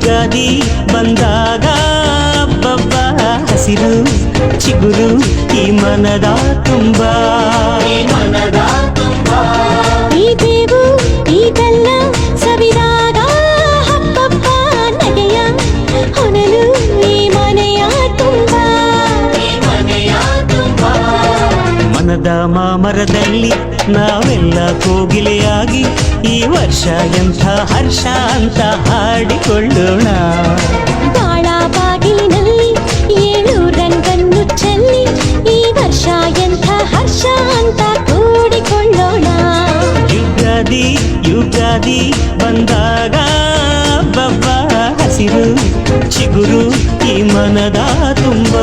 ಯುಗಾದಿ ಬಂದಾಗ ಬಬ್ಬ ಹಸಿರು ಚಿಗುರು ಈ ಮನದ ತುಂಬ ಈ ಬೇವು ಈ ಬೆಲ್ಲ ಸವಿದಾಗ ಹಬ್ಬಬ್ಬ ನಗೆಯ ಹೊನಲು ಈ ಮನೆಯ ತುಂಬ ಮನದ ಮಾಮರದಲ್ಲಿ ನಾವೆಲ್ಲ ಕೋಗಿಲೆಯಾಗಿ ಈ ವರ್ಷ ಎಂಥ ಹರ್ಷ ಅಂತ ಹಾಡಿಕೊಳ್ಳೋಣ ಬಾಳ ಬಾಗಿಲಿನಲ್ಲಿ 7 ರಂಗನ್ನು ಚೆಲ್ಲಿ ಈ ವರ್ಷ ಎಂಥ ಹರ್ಷ ಅಂತ ಕೂಡಿಕೊಳ್ಳೋಣ ಯುಗಾದಿ ಯುಗಾದಿ ಬಂದಾಗ ಬಬ್ಬ ಹಸಿರು ಚಿಗುರು ಈ ಮನದ ತುಂಬ